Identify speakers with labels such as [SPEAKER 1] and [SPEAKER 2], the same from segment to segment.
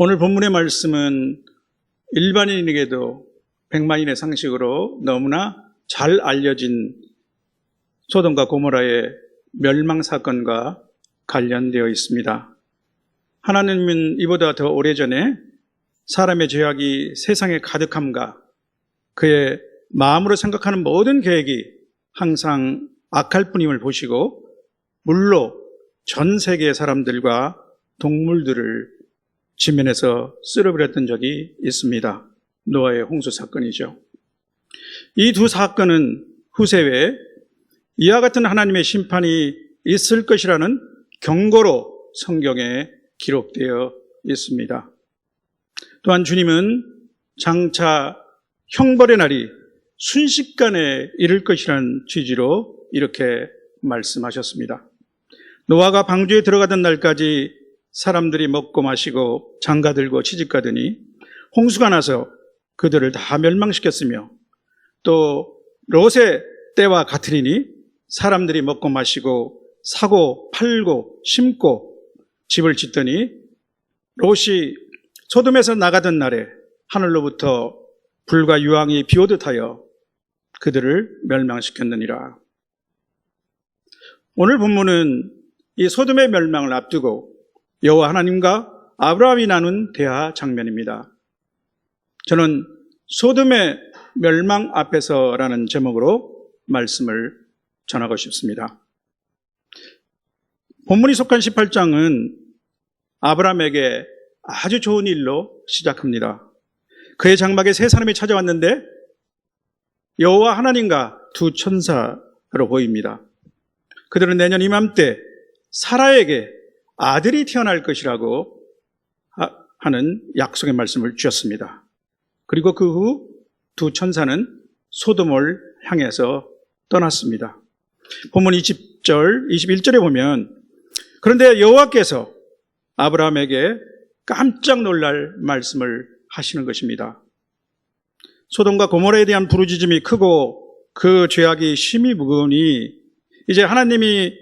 [SPEAKER 1] 오늘 본문의 말씀은 일반인에게도 백만인의 상식으로 너무나 잘 알려진 소돔과 고모라의 멸망 사건과 관련되어 있습니다. 하나님은 이보다 더 오래전에 사람의 죄악이 세상에 가득함과 그의 마음으로 생각하는 모든 계획이 항상 악할 뿐임을 보시고 물로 전 세계의 사람들과 동물들을 지면에서 쓸어버렸던 적이 있습니다. 노아의 홍수 사건이죠. 이 두 사건은 후세에 이와 같은 하나님의 심판이 있을 것이라는 경고로 성경에 기록되어 있습니다. 또한 주님은 장차 형벌의 날이 순식간에 이를 것이라는 취지로 이렇게 말씀하셨습니다. 노아가 방주에 들어가던 날까지 사람들이 먹고 마시고 장가들고 시집가더니 홍수가 나서 그들을 다 멸망시켰으며 또 롯의 때와 같으리니 사람들이 먹고 마시고 사고 팔고 심고 집을 짓더니 롯이 소돔에서 나가던 날에 하늘로부터 불과 유황이 비오듯 하여 그들을 멸망시켰느니라. 오늘 본문은 이 소돔의 멸망을 앞두고 여호와 하나님과 아브라함이 나눈 대화 장면입니다. 저는 소돔의 멸망 앞에서라는 제목으로 말씀을 전하고 싶습니다. 본문이 속한 18장은 아브라함에게 아주 좋은 일로 시작합니다. 그의 장막에 세 사람이 찾아왔는데 여호와 하나님과 두 천사로 보입니다. 그들은 내년 이맘때 사라에게 아들이 태어날 것이라고 하는 약속의 말씀을 주셨습니다. 그리고 그 후 두 천사는 소돔을 향해서 떠났습니다. 본문 20절, 21절에 보면 그런데 여호와께서 아브라함에게 깜짝 놀랄 말씀을 하시는 것입니다. 소돔과 고모라에 대한 부르짖음이 크고 그 죄악이 심히 무거우니 이제 하나님이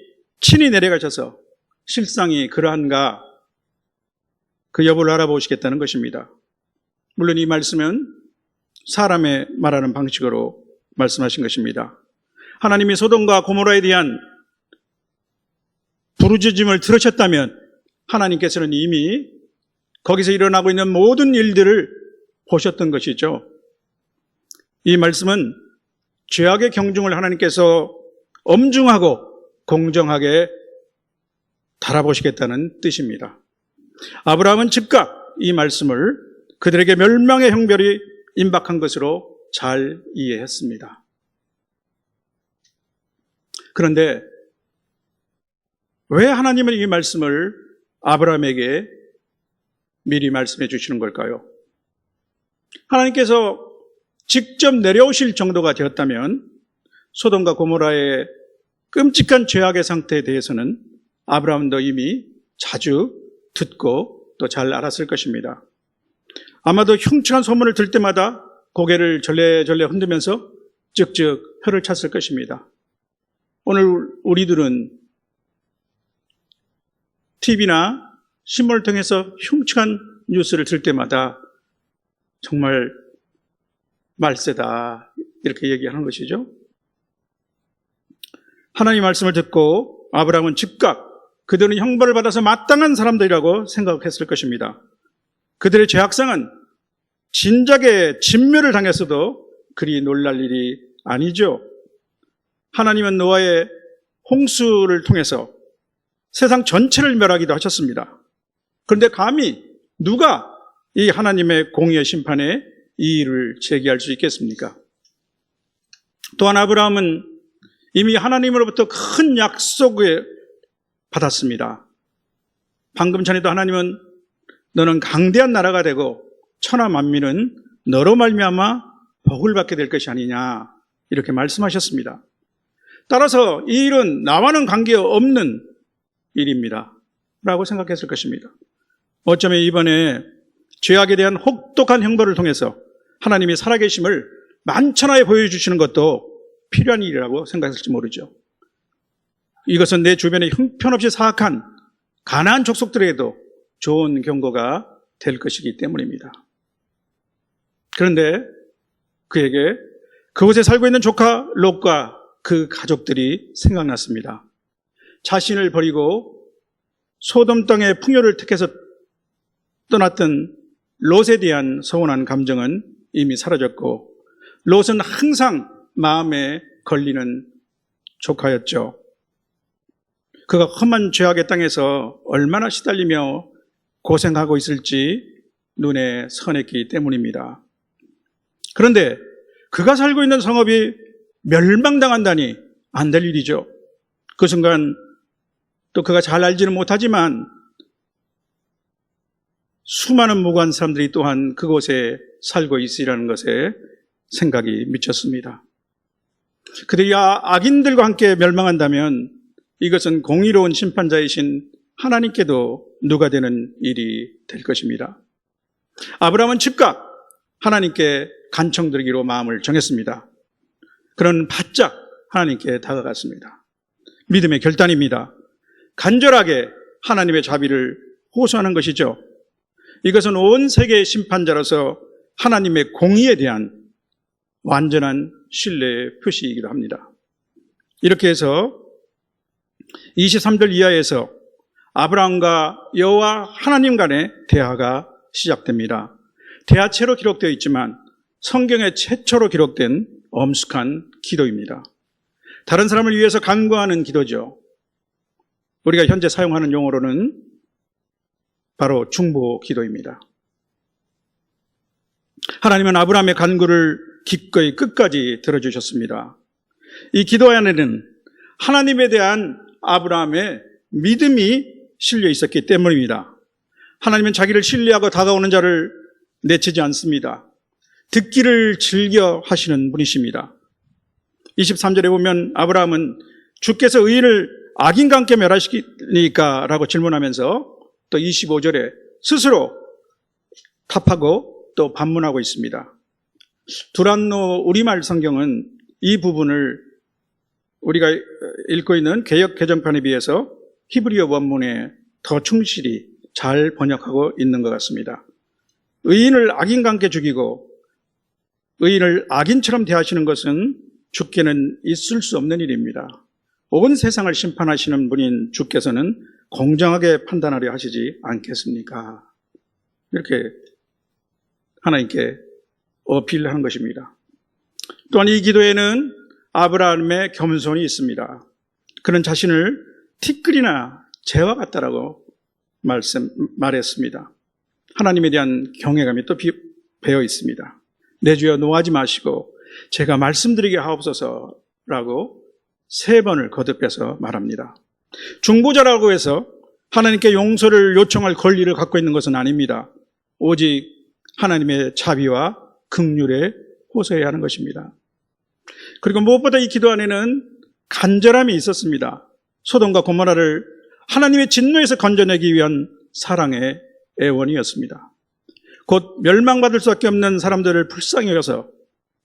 [SPEAKER 1] 친히 내려가셔서 실상이 그러한가 그 여부를 알아보시겠다는 것입니다. 물론 이 말씀은 사람의 말하는 방식으로 말씀하신 것입니다. 하나님이 소돔과 고모라에 대한 부르짖음을 들으셨다면 하나님께서는 이미 거기서 일어나고 있는 모든 일들을 보셨던 것이죠. 이 말씀은 죄악의 경중을 하나님께서 엄중하고 공정하게 달아보시겠다는 뜻입니다. 아브라함은 즉각 이 말씀을 그들에게 멸망의 형벌이 임박한 것으로 잘 이해했습니다. 그런데 왜 하나님은 이 말씀을 아브라함에게 미리 말씀해 주시는 걸까요? 하나님께서 직접 내려오실 정도가 되었다면 소돔과 고모라의 끔찍한 죄악의 상태에 대해서는 아브라함도 이미 자주 듣고 또 잘 알았을 것입니다. 아마도 흉측한 소문을 들 때마다 고개를 절레절레 흔들면서 쩍쩍 혀를 찼을 것입니다. 오늘 우리들은 TV나 신문을 통해서 흉측한 뉴스를 들 때마다 정말 말세다 이렇게 얘기하는 것이죠. 하나님 말씀을 듣고 아브라함은 즉각 그들은 형벌을 받아서 마땅한 사람들이라고 생각했을 것입니다. 그들의 죄악상은 진작에 진멸을 당했어도 그리 놀랄 일이 아니죠. 하나님은 노아의 홍수를 통해서 세상 전체를 멸하기도 하셨습니다. 그런데 감히 누가 이 하나님의 공의의 심판에 이의를 제기할 수 있겠습니까? 또한 아브라함은 이미 하나님으로부터 큰 약속을 받았습니다. 방금 전에도 하나님은 너는 강대한 나라가 되고 천하 만민은 너로 말미암아 복을 받게 될 것이 아니냐 이렇게 말씀하셨습니다. 따라서 이 일은 나와는 관계없는 일입니다 라고 생각했을 것입니다. 어쩌면 이번에 죄악에 대한 혹독한 형벌을 통해서 하나님이 살아계심을 만천하에 보여주시는 것도 필요한 일이라고 생각했을지 모르죠. 이것은 내 주변에 형편없이 사악한 가나안 족속들에게도 좋은 경고가 될 것이기 때문입니다. 그런데 그에게 그곳에 살고 있는 조카 롯과 그 가족들이 생각났습니다. 자신을 버리고 소돔 땅의 풍요를 택해서 떠났던 롯에 대한 서운한 감정은 이미 사라졌고, 롯은 항상 마음에 걸리는 조카였죠. 그가 험한 죄악의 땅에서 얼마나 시달리며 고생하고 있을지 눈에 선했기 때문입니다. 그런데 그가 살고 있는 성읍이 멸망당한다니 안 될 일이죠. 그 순간 또 그가 잘 알지는 못하지만 수많은 무고한 사람들이 또한 그곳에 살고 있으리라는 것에 생각이 미쳤습니다. 그들이 악인들과 함께 멸망한다면 이것은 공의로운 심판자이신 하나님께도 누가 되는 일이 될 것입니다. 아브라함은 즉각 하나님께 간청드리기로 마음을 정했습니다. 그는 바짝 하나님께 다가갔습니다. 믿음의 결단입니다. 간절하게 하나님의 자비를 호소하는 것이죠. 이것은 온 세계의 심판자로서 하나님의 공의에 대한 완전한 신뢰의 표시이기도 합니다. 이렇게 해서 23절 이하에서 아브라함과 여호와 하나님 간의 대화가 시작됩니다. 대화체로 기록되어 있지만 성경에 최초로 기록된 엄숙한 기도입니다. 다른 사람을 위해서 간구하는 기도죠. 우리가 현재 사용하는 용어로는 바로 중보 기도입니다. 하나님은 아브라함의 간구를 기꺼이 끝까지 들어주셨습니다. 이 기도 안에는 하나님에 대한 아브라함의 믿음이 실려 있었기 때문입니다. 하나님은 자기를 신뢰하고 다가오는 자를 내치지 않습니다. 듣기를 즐겨 하시는 분이십니다. 23절에 보면 아브라함은 주께서 의인을 악인과 함께 멸하시니까 라고 질문하면서 또 25절에 스스로 답하고 또 반문하고 있습니다. 두란노 우리말 성경은 이 부분을 우리가 읽고 있는 개역 개정판에 비해서 히브리어 원문에 더 충실히 잘 번역하고 있는 것 같습니다. 의인을 악인과 함께 죽이고 의인을 악인처럼 대하시는 것은 주께는 있을 수 없는 일입니다. 온 세상을 심판하시는 분인 주께서는 공정하게 판단하려 하시지 않겠습니까? 이렇게 하나님께 어필하는 것입니다. 또한 이 기도에는 아브라함의 겸손이 있습니다. 그는 자신을 티끌이나 재와 같다라고 말했습니다. 하나님에 대한 경외감이 또 배어 있습니다. 내 주여 노하지 마시고 제가 말씀드리게 하옵소서라고 3번을 거듭해서 말합니다. 중보자라고 해서 하나님께 용서를 요청할 권리를 갖고 있는 것은 아닙니다. 오직 하나님의 자비와 긍휼에 호소해야 하는 것입니다. 그리고 무엇보다 이 기도 안에는 간절함이 있었습니다. 소돔과 고모라를 하나님의 진노에서 건져내기 위한 사랑의 애원이었습니다. 곧 멸망받을 수밖에 없는 사람들을 불쌍히 여겨서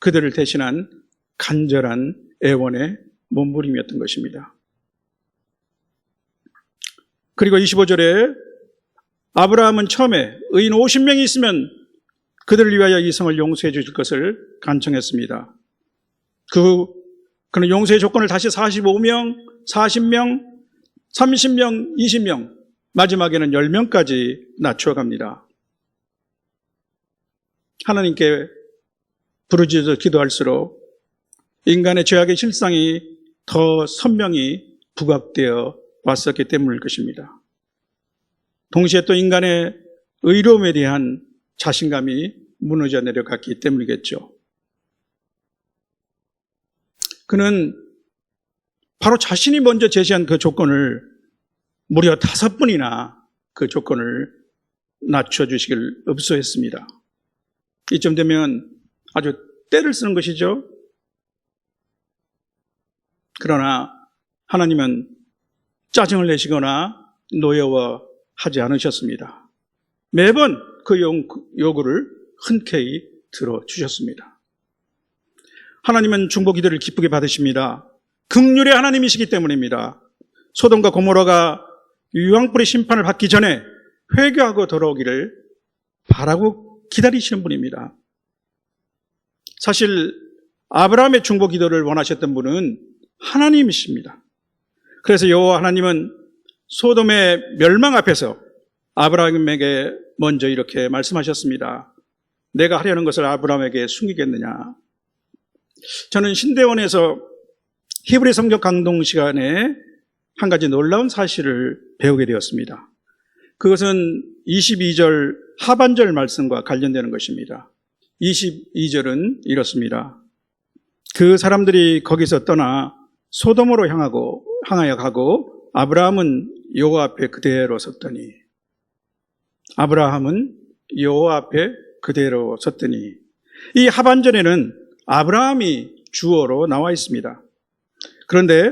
[SPEAKER 1] 그들을 대신한 간절한 애원의 몸부림이었던 것입니다. 그리고 25절에 아브라함은 처음에 의인 50명이 있으면 그들을 위하여 이 성을 용서해 주실 것을 간청했습니다. 그는 용서의 조건을 다시 45명, 40명, 30명, 20명, 마지막에는 10명까지 낮춰갑니다. 하나님께 부르짖어 기도할수록 인간의 죄악의 실상이 더 선명히 부각되어 왔었기 때문일 것입니다. 동시에 또 인간의 의로움에 대한 자신감이 무너져 내려갔기 때문이겠죠. 그는 바로 자신이 먼저 제시한 그 조건을 무려 5번이나 그 조건을 낮춰주시길 읍소했습니다. 이쯤 되면 아주 때를 쓰는 것이죠. 그러나 하나님은 짜증을 내시거나 노여워하지 않으셨습니다. 매번 그 요구를 흔쾌히 들어주셨습니다. 하나님은 중보 기도를 기쁘게 받으십니다. 긍휼의 하나님이시기 때문입니다. 소돔과 고모라가 유황불의 심판을 받기 전에 회개하고 돌아오기를 바라고 기다리시는 분입니다. 사실 아브라함의 중보 기도를 원하셨던 분은 하나님이십니다. 그래서 여호와 하나님은 소돔의 멸망 앞에서 아브라함에게 먼저 이렇게 말씀하셨습니다. 내가 하려는 것을 아브라함에게 숨기겠느냐. 저는 신대원에서 히브리 성경 강동 시간에 한 가지 놀라운 사실을 배우게 되었습니다. 그것은 22절 하반절 말씀과 관련되는 것입니다. 22절은 이렇습니다. 그 사람들이 거기서 떠나 소돔으로 향하여 가고 아브라함은 여호와 앞에 그대로 섰더니 이 하반절에는 아브라함이 주어로 나와 있습니다. 그런데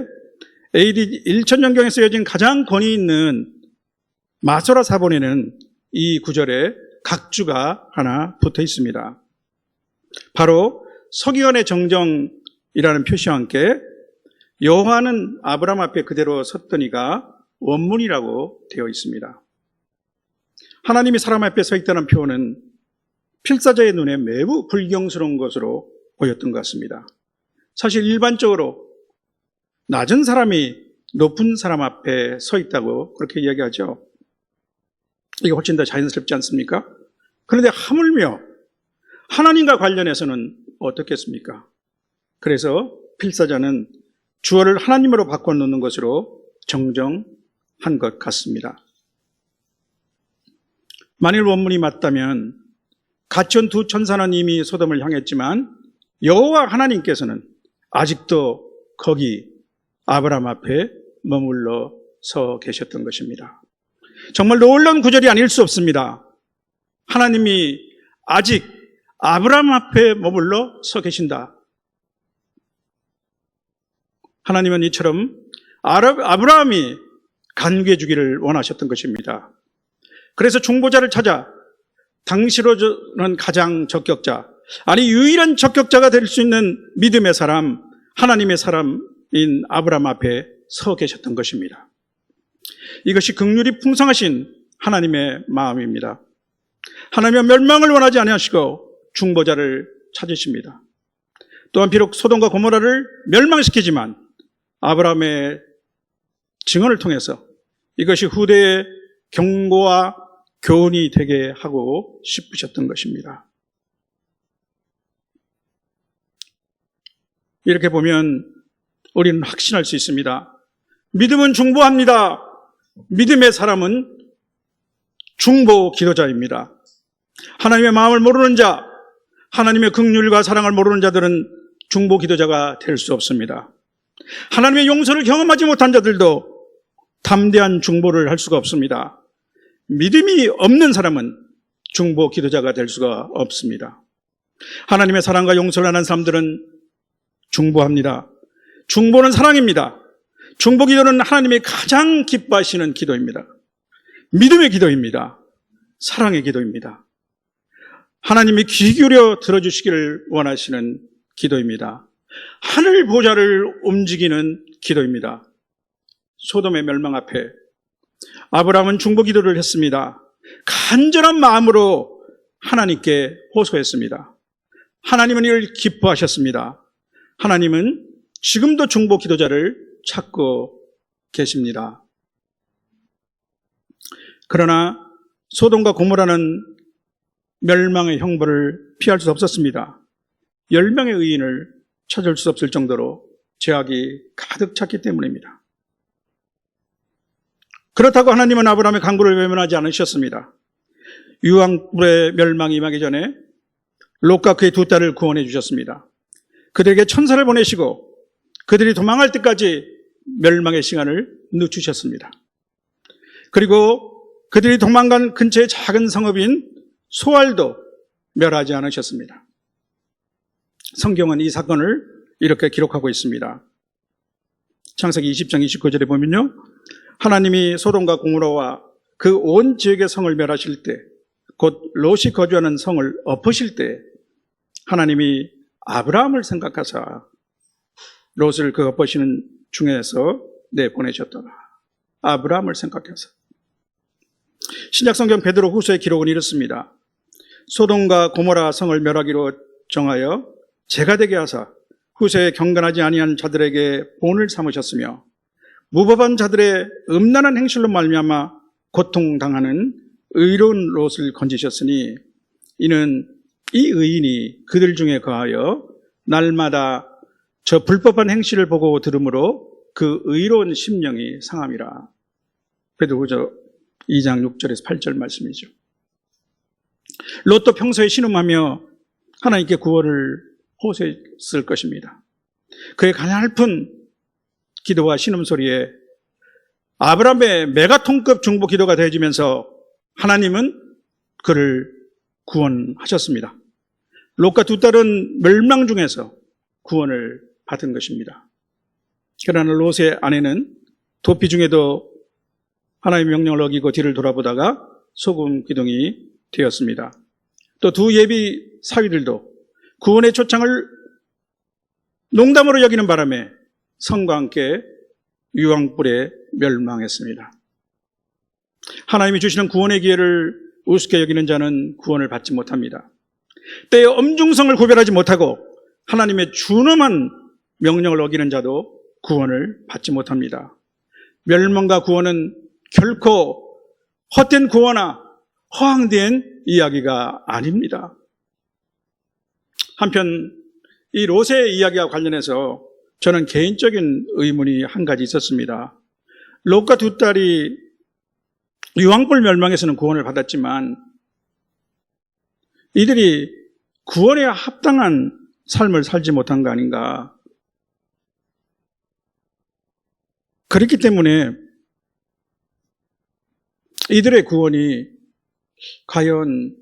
[SPEAKER 1] AD 1000년경에 쓰여진 가장 권위 있는 마소라 사본에는 이 구절에 각주가 하나 붙어 있습니다. 바로 서기관의 정정이라는 표시와 함께 여호와는 아브라함 앞에 그대로 섰더니가 원문이라고 되어 있습니다. 하나님이 사람 앞에 서 있다는 표현은 필사자의 눈에 매우 불경스러운 것으로 보였던 것 같습니다. 사실 일반적으로 낮은 사람이 높은 사람 앞에 서 있다고 그렇게 이야기하죠. 이게 훨씬 더 자연스럽지 않습니까? 그런데 하물며 하나님과 관련해서는 어떻겠습니까? 그래서 필사자는 주어를 하나님으로 바꿔놓는 것으로 정정한 것 같습니다. 만일 원문이 맞다면 갇혀온 두 천사는 이미 소돔을 향했지만 여호와 하나님께서는 아직도 거기 아브라함 앞에 머물러 서 계셨던 것입니다. 정말 놀라운 구절이 아닐 수 없습니다. 하나님이 아직 아브라함 앞에 머물러 서 계신다. 하나님은 이처럼 아브라함이 간구해 주기를 원하셨던 것입니다. 그래서 중보자를 찾아 당시로는 가장 적격자, 아니 유일한 적격자가 될 수 있는 믿음의 사람, 하나님의 사람인 아브라함 앞에 서 계셨던 것입니다. 이것이 긍휼이 풍성하신 하나님의 마음입니다. 하나님은 멸망을 원하지 아니하시고 중보자를 찾으십니다. 또한 비록 소돔과 고모라를 멸망시키지만 아브라함의 증언을 통해서 이것이 후대의 경고와 교훈이 되게 하고 싶으셨던 것입니다. 이렇게 보면 우리는 확신할 수 있습니다. 믿음은 중보합니다. 믿음의 사람은 중보 기도자입니다. 하나님의 마음을 모르는 자, 하나님의 긍휼과 사랑을 모르는 자들은 중보 기도자가 될 수 없습니다. 하나님의 용서를 경험하지 못한 자들도 담대한 중보를 할 수가 없습니다. 믿음이 없는 사람은 중보 기도자가 될 수가 없습니다. 하나님의 사랑과 용서를 하는 사람들은 중보합니다. 중보는 사랑입니다. 중보 기도는 하나님이 가장 기뻐하시는 기도입니다. 믿음의 기도입니다. 사랑의 기도입니다. 하나님이 귀 기울여 들어주시기를 원하시는 기도입니다. 하늘 보좌를 움직이는 기도입니다. 소돔의 멸망 앞에 아브라함은 중보 기도를 했습니다. 간절한 마음으로 하나님께 호소했습니다. 하나님은 이를 기뻐하셨습니다. 하나님은 지금도 중보 기도자를 찾고 계십니다. 그러나 소돔과 고모라는 멸망의 형벌을 피할 수 없었습니다. 10명의 의인을 찾을 수 없을 정도로 죄악이 가득 찼기 때문입니다. 그렇다고 하나님은 아브라함의 간구를 외면하지 않으셨습니다. 유황불의 멸망이 임하기 전에 롯과 그의 두 딸을 구원해 주셨습니다. 그들에게 천사를 보내시고 그들이 도망할 때까지 멸망의 시간을 늦추셨습니다. 그리고 그들이 도망간 근처의 작은 성읍인 소알도 멸하지 않으셨습니다. 성경은 이 사건을 이렇게 기록하고 있습니다. 창세기 20장 29절에 보면요, 하나님이 소돔과 고모라와 그 온 지역의 성을 멸하실 때, 곧 롯이 거주하는 성을 엎으실 때 하나님이 아브라함을 생각하사 롯을 그 엎으시는 중에서 내보내셨더라. 아브라함을 생각해서. 신약성경 베드로 후서의 기록은 이렇습니다. 소돔과 고모라 성을 멸하기로 정하여 재가 되게 하사 후세에 경건하지 아니한 자들에게 본을 삼으셨으며 무법한 자들의 음란한 행실로 말미암아 고통당하는 의로운 롯을 건지셨으니 이는 이 의인이 그들 중에 거하여 날마다 저 불법한 행실을 보고 들으므로 그 의로운 심령이 상함이라. 베드로후서 2장 6절에서 8절 말씀이죠. 롯도 평소에 신음하며 하나님께 구원을 호소했을 것입니다. 그의 가냘픈 기도와 신음소리에 아브라함의 메가톤급 중보 기도가 되어지면서 하나님은 그를 구원하셨습니다. 롯과 두 딸은 멸망 중에서 구원을 받은 것입니다. 그러나 롯의 아내는 도피 중에도 하나님의 명령을 어기고 뒤를 돌아보다가 소금 기둥이 되었습니다. 또 두 예비 사위들도 구원의 초창을 농담으로 여기는 바람에 성과 함께 유황불에 멸망했습니다. 하나님이 주시는 구원의 기회를 우습게 여기는 자는 구원을 받지 못합니다. 때의 엄중성을 구별하지 못하고 하나님의 준엄한 명령을 어기는 자도 구원을 받지 못합니다. 멸망과 구원은 결코 헛된 구원이나 허황된 이야기가 아닙니다. 한편 이 롯의 이야기와 관련해서 저는 개인적인 의문이 한 가지 있었습니다. 롯과 두 딸이 유황불 멸망에서는 구원을 받았지만 이들이 구원에 합당한 삶을 살지 못한 거 아닌가. 그렇기 때문에 이들의 구원이 과연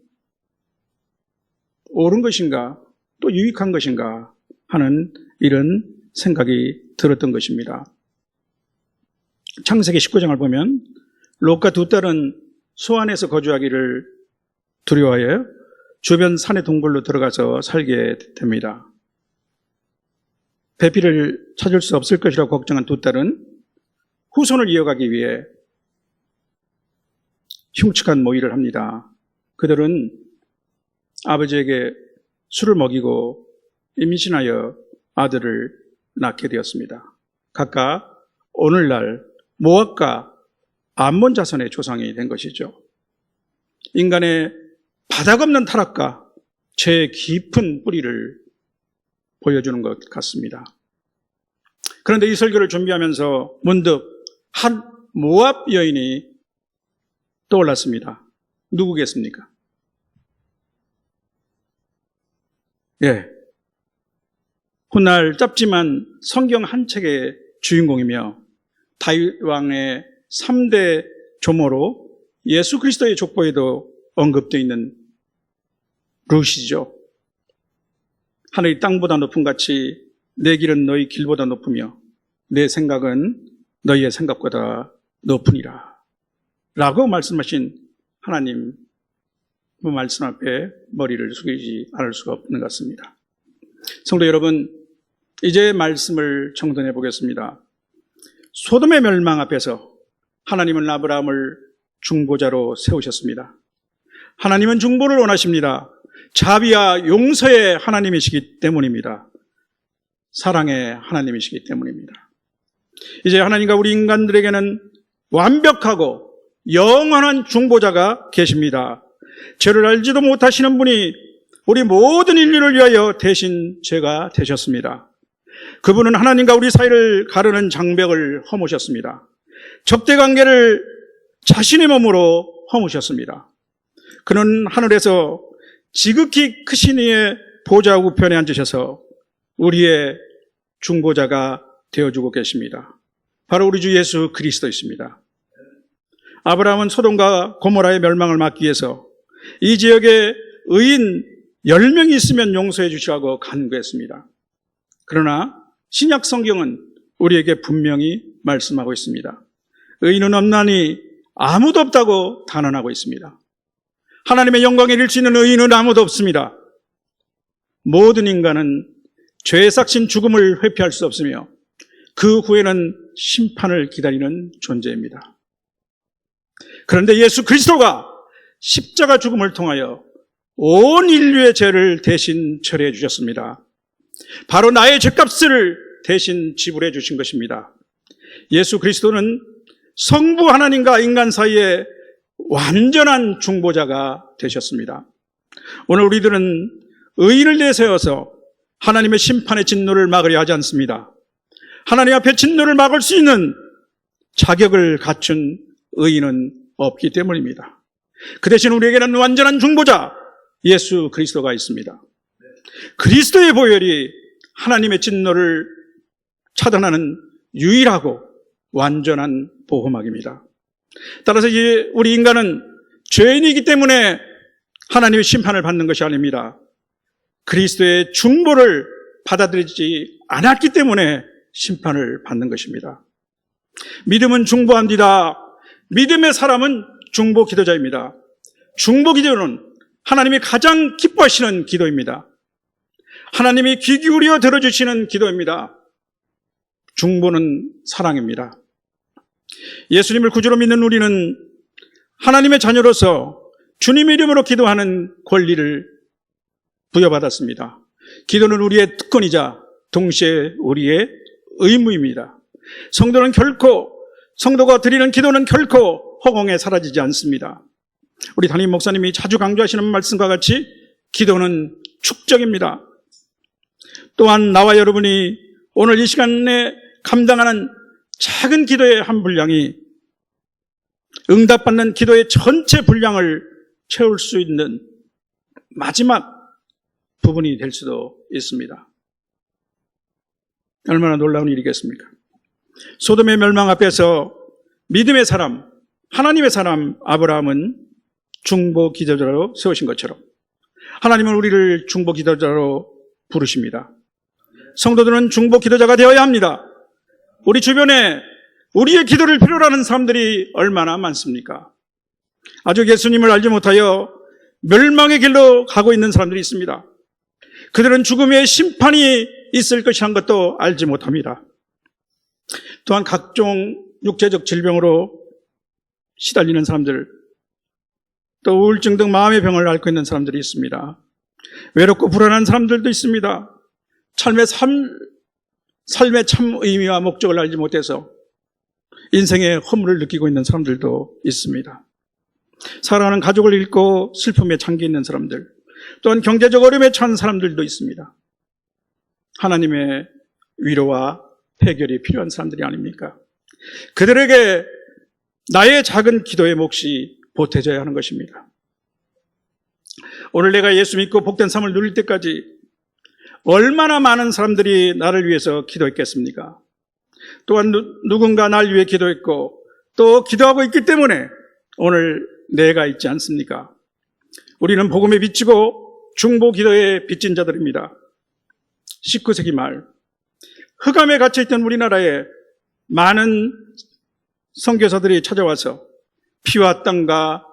[SPEAKER 1] 옳은 것인가 또 유익한 것인가 하는 이런 생각이 들었던 것입니다. 창세기 19장을 보면 롯과 두 딸은 소안에서 거주하기를 두려워하여 주변 산의 동굴로 들어가서 살게 됩니다. 배필을 찾을 수 없을 것이라고 걱정한 두 딸은 후손을 이어가기 위해 흉측한 모의를 합니다. 그들은 아버지에게 술을 먹이고 임신하여 아들을 낳게 되었습니다. 각각 오늘날 모압과 암몬 자손의 조상이 된 것이죠. 인간의 바닥없는 타락과 죄의 깊은 뿌리를 보여주는 것 같습니다. 그런데 이 설교를 준비하면서 문득 한 모압 여인이 떠올랐습니다. 누구겠습니까? 훗날 짧지만 성경 한 책의 주인공이며 다윗 왕의 3대 조모로 예수 그리스도의 족보에도 언급되어 있는 룻이죠. 하늘이 땅보다 높음 같이 내 길은 너희 길보다 높으며 내 생각은 너희의 생각보다 높으니라 라고 말씀하신 하나님 그 말씀 앞에 머리를 숙이지 않을 수가 없는 것 같습니다. 성도 여러분, 이제 말씀을 정돈해 보겠습니다. 소돔의 멸망 앞에서 하나님은 아브라함을 중보자로 세우셨습니다. 하나님은 중보를 원하십니다. 자비와 용서의 하나님이시기 때문입니다. 사랑의 하나님이시기 때문입니다. 이제 하나님과 우리 인간들에게는 완벽하고 영원한 중보자가 계십니다. 죄를 알지도 못하시는 분이 우리 모든 인류를 위하여 대신 죄가 되셨습니다. 그분은 하나님과 우리 사이를 가르는 장벽을 허무셨습니다. 접대관계를 자신의 몸으로 허무셨습니다. 그는 하늘에서 지극히 크신 이의 보좌 우편에 앉으셔서 우리의 중보자가 되어주고 계십니다. 바로 우리 주 예수 그리스도이십니다. 아브라함은 소돔과 고모라의 멸망을 막기 위해서 이 지역에 의인 10명이 있으면 용서해 주시라고 간구했습니다. 그러나 신약 성경은 우리에게 분명히 말씀하고 있습니다. 의인은 없나니 아무도 없다고 단언하고 있습니다. 하나님의 영광에 이를 수 있는 의인은 아무도 없습니다. 모든 인간은 죄에 삭신 죽음을 회피할 수 없으며 그 후에는 심판을 기다리는 존재입니다. 그런데 예수 그리스도가 십자가 죽음을 통하여 온 인류의 죄를 대신 처리해 주셨습니다. 바로 나의 죄값을 대신 지불해 주신 것입니다. 예수 그리스도는 성부 하나님과 인간 사이에 완전한 중보자가 되셨습니다. 오늘 우리들은 의인을 내세워서 하나님의 심판의 진노를 막으려 하지 않습니다. 하나님 앞에 진노를 막을 수 있는 자격을 갖춘 의인은 없기 때문입니다. 그 대신 우리에게는 완전한 중보자 예수 그리스도가 있습니다. 그리스도의 보혈이 하나님의 진노를 차단하는 유일하고 완전한 보호막입니다. 따라서 우리 인간은 죄인이기 때문에 하나님의 심판을 받는 것이 아닙니다. 그리스도의 중보를 받아들이지 않았기 때문에 심판을 받는 것입니다. 믿음은 중보합니다. 믿음의 사람은 중보 기도자입니다. 중보 기도는 하나님이 가장 기뻐하시는 기도입니다. 하나님이 귀 기울여 들어주시는 기도입니다. 중보는 사랑입니다. 예수님을 구주로 믿는 우리는 하나님의 자녀로서 주님의 이름으로 기도하는 권리를 부여받았습니다. 기도는 우리의 특권이자 동시에 우리의 의무입니다. 성도가 드리는 기도는 결코 허공에 사라지지 않습니다. 우리 담임 목사님이 자주 강조하시는 말씀과 같이 기도는 축적입니다. 또한 나와 여러분이 오늘 이 시간에 감당하는 작은 기도의 한 분량이 응답받는 기도의 전체 분량을 채울 수 있는 마지막 부분이 될 수도 있습니다. 얼마나 놀라운 일이겠습니까? 소돔의 멸망 앞에서 믿음의 사람, 하나님의 사람 아브라함은 중보 기도자로 세우신 것처럼 하나님은 우리를 중보 기도자로 부르십니다. 성도들은 중보 기도자가 되어야 합니다. 우리 주변에 우리의 기도를 필요로 하는 사람들이 얼마나 많습니까? 아직 예수님을 알지 못하여 멸망의 길로 가고 있는 사람들이 있습니다. 그들은 죽음의 심판이 있을 것이란 것도 알지 못합니다. 또한 각종 육체적 질병으로 시달리는 사람들, 또 우울증 등 마음의 병을 앓고 있는 사람들이 있습니다. 외롭고 불안한 사람들도 있습니다. 삶의 참 의미와 목적을 알지 못해서 인생의 허물을 느끼고 있는 사람들도 있습니다. 사랑하는 가족을 잃고 슬픔에 잠겨 있는 사람들, 또한 경제적 어려움에 처한 사람들도 있습니다. 하나님의 위로와 해결이 필요한 사람들이 아닙니까? 그들에게 나의 작은 기도의 몫이 보태져야 하는 것입니다. 오늘 내가 예수 믿고 복된 삶을 누릴 때까지 얼마나 많은 사람들이 나를 위해서 기도했겠습니까? 또한 누군가 날 위해 기도했고 또 기도하고 있기 때문에 오늘 내가 있지 않습니까? 우리는 복음에 비치고 중보 기도에 빚진 자들입니다. 19세기 말 흑암에 갇혀있던 우리나라에 많은 선교사들이 찾아와서 피와 땀과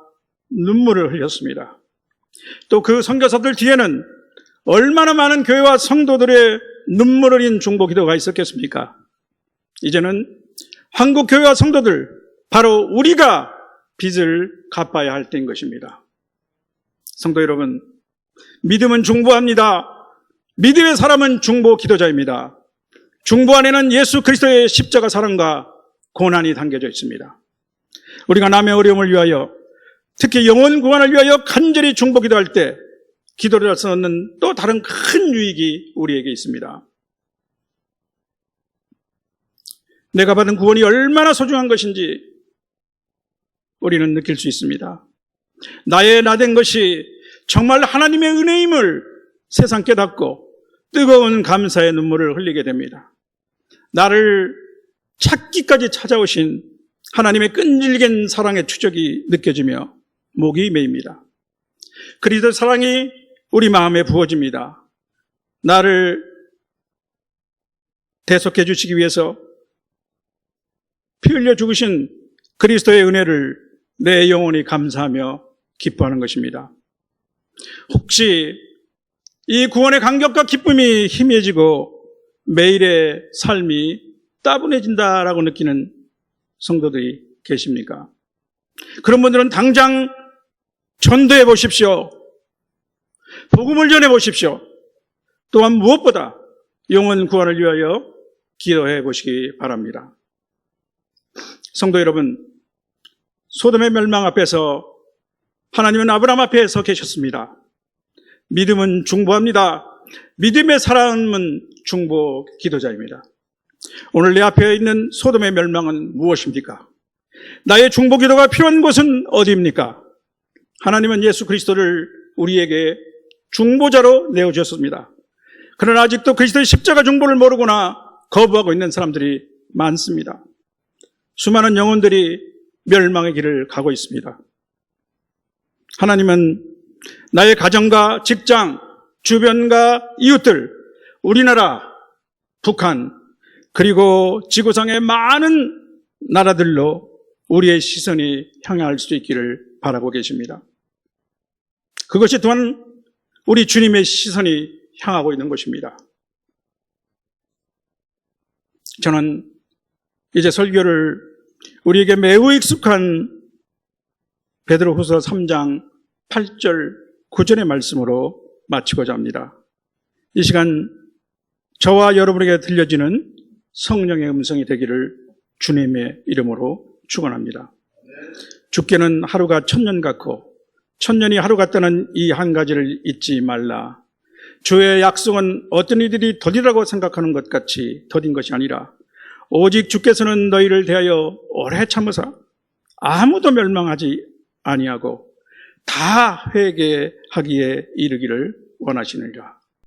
[SPEAKER 1] 눈물을 흘렸습니다. 또 그 선교사들 뒤에는 얼마나 많은 교회와 성도들의 눈물 흘린 중보 기도가 있었겠습니까? 이제는 한국 교회와 성도들, 바로 우리가 빚을 갚아야 할 때인 것입니다. 성도 여러분, 믿음은 중보합니다. 믿음의 사람은 중보 기도자입니다. 중보 안에는 예수 그리스도의 십자가 사랑과 고난이 담겨져 있습니다. 우리가 남의 어려움을 위하여, 특히 영혼 구원을 위하여 간절히 중보 기도할 때 기도를 해서 얻는 또 다른 큰 유익이 우리에게 있습니다. 내가 받은 구원이 얼마나 소중한 것인지 우리는 느낄 수 있습니다. 나의 나된 것이 정말 하나님의 은혜임을 세상 깨닫고 뜨거운 감사의 눈물을 흘리게 됩니다. 나를 찾기까지 찾아오신 하나님의 끈질긴 사랑의 추적이 느껴지며 목이 메입니다. 그리스도 사랑이 우리 마음에 부어집니다. 나를 대속해 주시기 위해서 피 흘려 죽으신 그리스도의 은혜를 내 영혼이 감사하며 기뻐하는 것입니다. 혹시 이 구원의 감격과 기쁨이 희미해지고 매일의 삶이 따분해진다라고 느끼는 성도들이 계십니까? 그런 분들은 당장 전도해 보십시오. 복음을 전해 보십시오. 또한 무엇보다 영혼 구원을 위하여 기도해 보시기 바랍니다. 성도 여러분, 소돔의 멸망 앞에서 하나님은 아브라함 앞에 서 계셨습니다. 믿음은 중보합니다. 믿음의 사람은 중보 기도자입니다. 오늘 내 앞에 있는 소돔의 멸망은 무엇입니까? 나의 중보 기도가 필요한 곳은 어디입니까? 하나님은 예수 그리스도를 우리에게 중보자로 내어주셨습니다. 그러나 아직도 그리스도의 십자가 중보를 모르거나 거부하고 있는 사람들이 많습니다. 수많은 영혼들이 멸망의 길을 가고 있습니다. 하나님은 나의 가정과 직장, 주변과 이웃들, 우리나라, 북한, 그리고 지구상의 많은 나라들로 우리의 시선이 향할 수 있기를 바라고 계십니다. 그것이 또한 우리 주님의 시선이 향하고 있는 것입니다. 저는 이제 설교를 우리에게 매우 익숙한 베드로후서 3장 8절 9절의 말씀으로 마치고자 합니다. 이 시간 저와 여러분에게 들려지는 성령의 음성이 되기를 주님의 이름으로 축원합니다. 주께는 하루가 천년 같고 천년이 하루 같다는 이 한 가지를 잊지 말라. 주의 약속은 어떤 이들이 더디라고 생각하는 것 같이 더딘 것이 아니라 오직 주께서는 너희를 대하여 오래 참으사 아무도 멸망하지 아니하고 다 회개하기에 이르기를 원하시느니라.